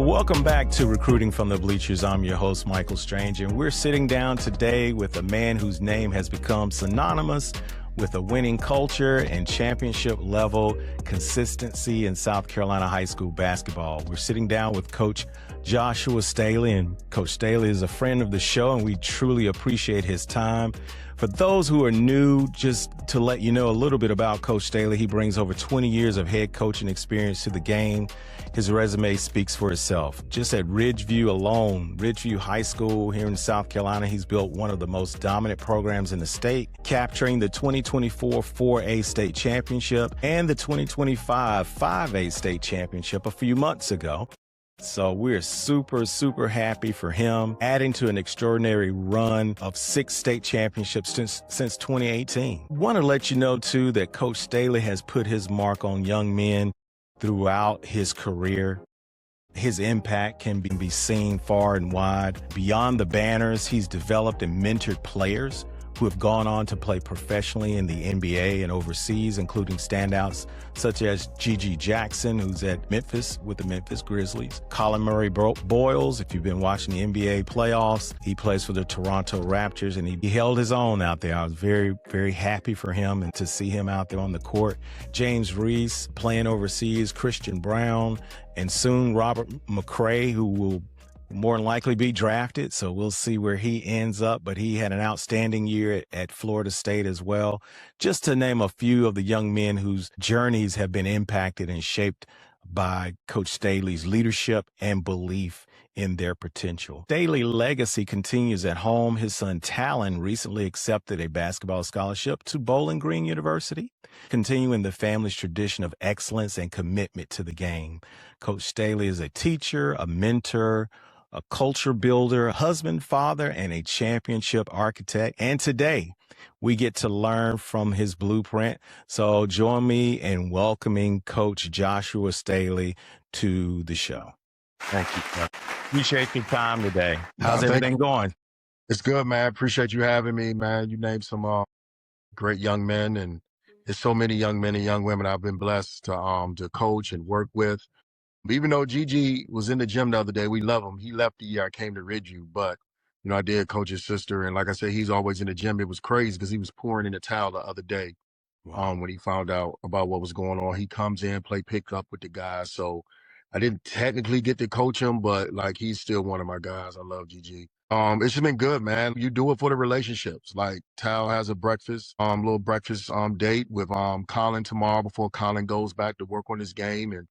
Welcome back to Recruiting from the Bleachers. I'm your host, Michael Strange, and we're sitting down today with a man whose name has become synonymous with a winning culture and championship level consistency in South Carolina high school basketball. We're sitting down with Coach Joshua Staley, and Coach Staley is a friend of the show, and we truly appreciate his time. For those who are new, just to let you know a little bit about Coach Staley, he brings over 20 years of head coaching experience to the game. His resume speaks for itself. Just at Ridgeview alone, Ridgeview High School here in South Carolina, he's built one of the most dominant programs in the state, capturing the 2024 4A state championship and the 2025 5A state championship a few months ago. So we're super happy for him, adding to an extraordinary run of 6 state championships since 2018. Want to let you know, too, that Coach Staley has put his mark on young men throughout his career. His impact can be seen far and wide. Beyond the banners, he's developed and mentored players who have gone on to play professionally in the NBA and overseas, including standouts such as Gigi Jackson, who's at Memphis with the Memphis Grizzlies. Colin Murray Boyles, if you've been watching the NBA playoffs, he plays for the Toronto Raptors, and he held his own out there. I was very happy for him and to see him out there on the court. James Reese playing overseas, Christian Brown, and soon Robert McCray, who will more than likely be drafted, so we'll see where he ends up, but he had an outstanding year at Florida State as well, just to name a few of the young men whose journeys have been impacted and shaped by Coach Staley's leadership and belief in their potential. Staley's legacy continues at home. His son Talon recently accepted a basketball scholarship to Bowling Green University, continuing the family's tradition of excellence and commitment to the game. Coach Staley is a teacher, a mentor, a culture builder, a husband, father, and a championship architect. And today, we get to learn from his blueprint. So join me in welcoming Coach Joshua Staley to the show. Thank you, sir. Appreciate your time today. How's everything going? It's good, man. Appreciate you having me, man. You named some great young men, and there's so many young men and young women I've been blessed to coach and work with. Even though Gigi was in the gym the other day, we love him. He left the year I came to Ridgeview, but, I did coach his sister. And like I said, he's always in the gym. It was crazy because he was pouring in the towel the other day when he found out about what was going on. He comes in, play pickup with the guys. So I didn't technically get to coach him, but, he's still one of my guys. I love Gigi. It's just been good, man. You do it for the relationships. Like, Tal has a little breakfast date with Colin tomorrow before Colin goes back to work on his game. And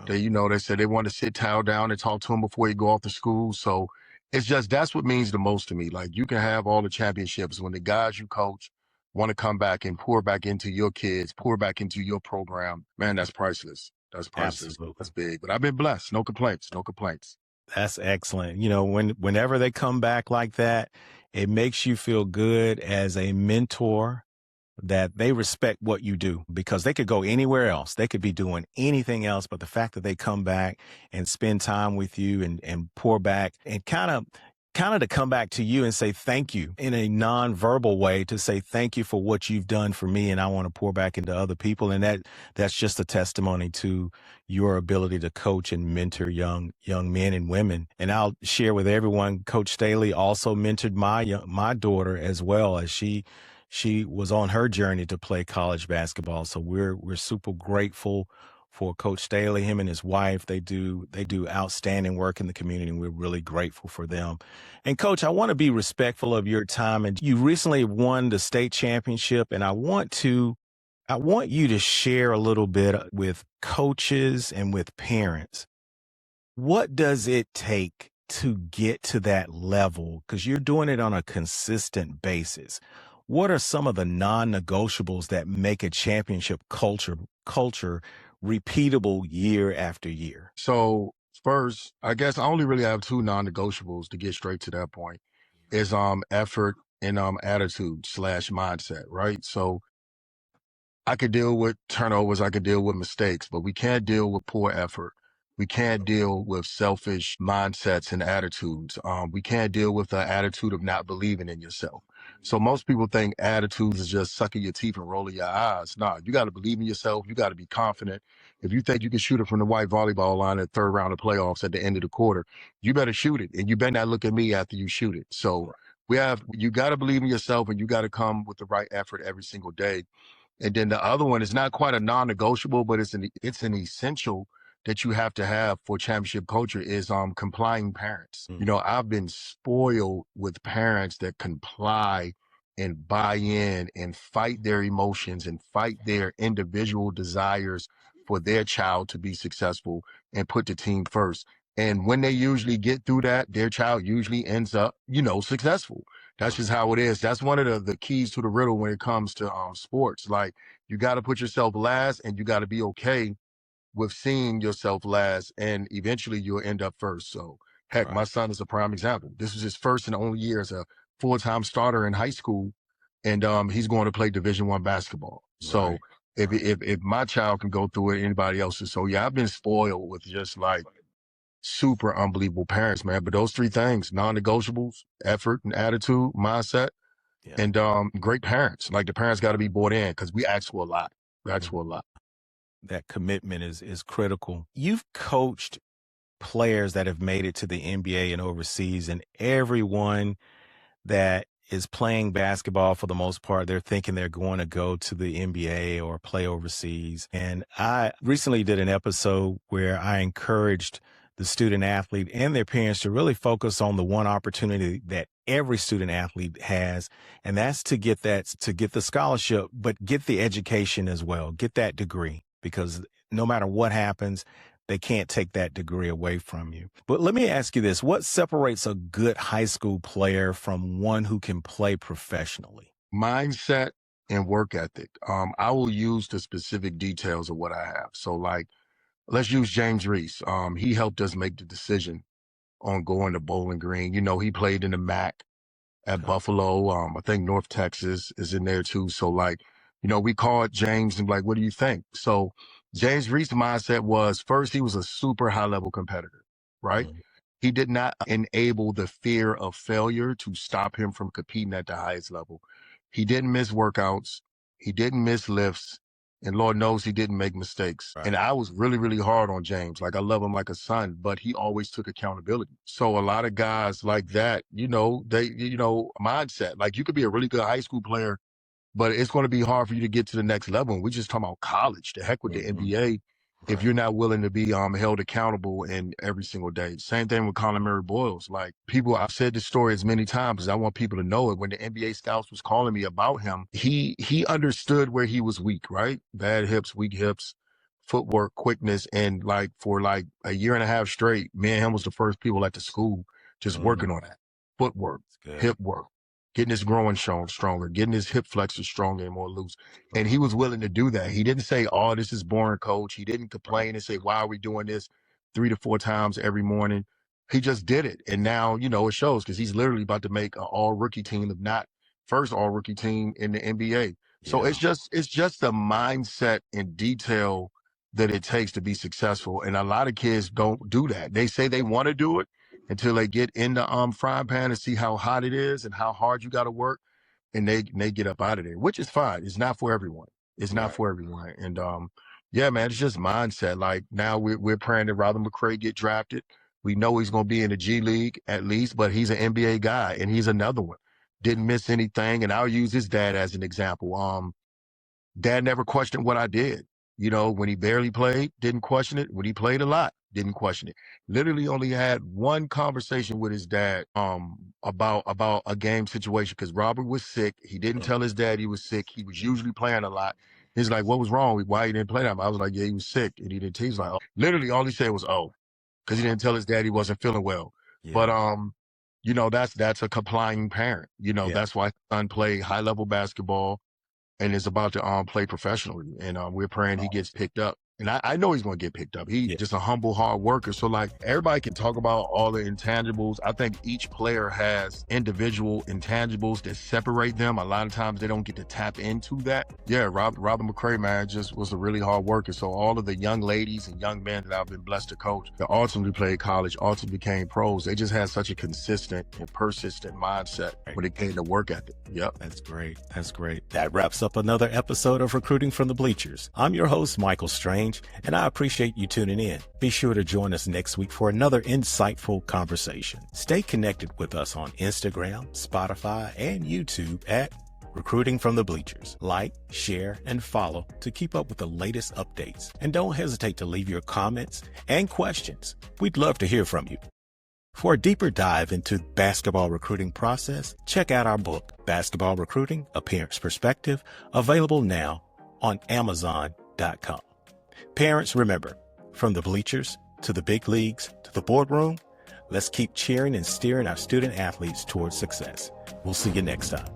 they said they want to sit Tal down and talk to him before he go off to school. So it's just, that's what means the most to me. Like, you can have all the championships when the guys you coach want to come back and pour back into your kids, pour back into your program. Man, that's priceless. That's priceless. Absolutely. That's big. But I've been blessed. No complaints. That's excellent. Whenever they come back like that, it makes you feel good as a mentor that they respect what you do, because they could go anywhere else. They could be doing anything else, but the fact that they come back and spend time with you and pour back and kind of to come back to you and say thank you in a non-verbal way, to say thank you for what you've done for me, and I want to pour back into other people. And that's just a testimony to your ability to coach and mentor young men and women. And I'll share with everyone, Coach Staley also mentored my daughter as well, as she was on her journey to play college basketball. So we're super grateful for Coach Staley. Him and his wife, they do outstanding work in the community, and we're really grateful for them. And Coach, I want to be respectful of your time. And you recently won the state championship, and I want you to share a little bit with coaches and with parents. What does it take to get to that level? Because you're doing it on a consistent basis. What are some of the non-negotiables that make a championship culture repeatable year after year? So first, I guess I only really have 2 non-negotiables to get straight to that point. Is effort and attitude / mindset, right? So I could deal with turnovers, I could deal with mistakes, but we can't deal with poor effort. We can't deal with selfish mindsets and attitudes. We can't deal with the attitude of not believing in yourself. So most people think attitudes is just sucking your teeth and rolling your eyes. Nah, you got to believe in yourself. You got to be confident. If you think you can shoot it from the white volleyball line at third round of playoffs at the end of the quarter, you better shoot it. And you better not look at me after you shoot it. So you got to believe in yourself, and you got to come with the right effort every single day. And then the other one is not quite a non-negotiable, but it's an essential that you have to have for championship culture is complying parents. Mm. You know, I've been spoiled with parents that comply and buy in and fight their emotions and fight their individual desires for their child to be successful and put the team first. And when they usually get through that, their child usually ends up, successful. That's just how it is. That's one of the keys to the riddle when it comes to sports. Like, you got to put yourself last, and you got to be okay with seeing yourself last, and eventually you'll end up first. So heck, my Right. son is a prime example. This was his first and only year as a full-time starter in high school, and he's going to play Division I basketball. So Right. if my child can go through it, anybody else is. So yeah, I've been spoiled with just like super unbelievable parents, man. But those three things, non-negotiables, effort and attitude, mindset, Yeah. and great parents. Like, the parents got to be bought in, because we ask for a lot. We ask for a lot. That commitment is critical. You've coached players that have made it to the NBA and overseas, and everyone that is playing basketball, for the most part, they're thinking they're going to go to the NBA or play overseas. And I recently did an episode where I encouraged the student athlete and their parents to really focus on the one opportunity that every student athlete has, and that's to get the scholarship, but get the education as well, get that degree, because no matter what happens, they can't take that degree away from you. But let me ask you this. What separates a good high school player from one who can play professionally? Mindset and work ethic. I will use the specific details of what I have. So, like, let's use James Reese. He helped us make the decision on going to Bowling Green. He played in the MAC at Okay. Buffalo. I think North Texas is in there too. So, like, we called James and like, what do you think? So James Reese's mindset was, first, he was a super high level competitor, right? Mhm. He did not enable the fear of failure to stop him from competing at the highest level. He didn't miss workouts. He didn't miss lifts. And Lord knows he didn't make mistakes. Right. And I was really, really hard on James. Like, I love him like a son, but he always took accountability. So a lot of guys like that, mindset. Like, you could be a really good high school player, but it's going to be hard for you to get to the next level. And we're just talking about college. The heck with the Mhm. NBA, if Right. you're not willing to be held accountable in every single day. Same thing with Colin Murray Boyles. Like, I've said this story as many times because I want people to know it. When the NBA scouts was calling me about him, he understood where he was weak, right? Bad hips, weak hips, footwork, quickness. And like, for like a year and a half straight, me and him was the first people at the school just Mhm. working on that. Footwork, That's good. hip work, getting his growing stronger, getting his hip flexors stronger and more loose. And he was willing to do that. He didn't say, oh, this is boring, coach. He didn't complain and say, why are we doing this 3 to 4 times every morning? He just did it. And now, it shows, because he's literally about to make an all rookie team, if not first all rookie team in the NBA. So Yeah. it's just the mindset and detail that it takes to be successful. And a lot of kids don't do that. They say they want to do it until they get in the frying pan and see how hot it is and how hard you got to work, and they get up out of there, which is fine. It's not for everyone. It's not Right. for everyone. And yeah, man, it's just mindset. Like, now we're praying that Robin McCray get drafted. We know he's going to be in the G League at least, but he's an NBA guy, and he's another one. Didn't miss anything, and I'll use his dad as an example. Dad never questioned what I did. When he barely played, didn't question it. When he played a lot, didn't question it. Literally only had one conversation with his dad about a game situation, because Robert was sick. He didn't tell his dad he was sick. He was usually playing a lot. He's like, what was wrong? Why he didn't play that? I was like, yeah, he was sick. And he didn't tell. He's like, oh. Literally all he said was, oh, because he Wow. didn't tell his dad he wasn't feeling well. Yeah. But that's a complying parent. Yeah. That's why his son played high level basketball and is about to play professionally. And we're praying he gets picked up And I know he's going to get picked up. He's Yeah. just a humble, hard worker. So like everybody can talk about all the intangibles. I think each player has individual intangibles that separate them. A lot of times they don't get to tap into that. Yeah, Robert McCray, man, just was a really hard worker. So all of the young ladies and young men that I've been blessed to coach that ultimately played college, ultimately became pros, they just had such a consistent and persistent mindset when it came to work ethic. Yep. That's great. That's great. That wraps up another episode of Recruiting from the Bleachers. I'm your host, Michael Strange, and I appreciate you tuning in. Be sure to join us next week for another insightful conversation. Stay connected with us on Instagram, Spotify, and YouTube at Recruiting from the Bleachers. Like, share, and follow to keep up with the latest updates. And don't hesitate to leave your comments and questions. We'd love to hear from you. For a deeper dive into the basketball recruiting process, check out our book, Basketball Recruiting, A Parent's Perspective, available now on Amazon.com. Parents, remember, from the bleachers to the big leagues to the boardroom, let's keep cheering and steering our student athletes towards success. We'll see you next time.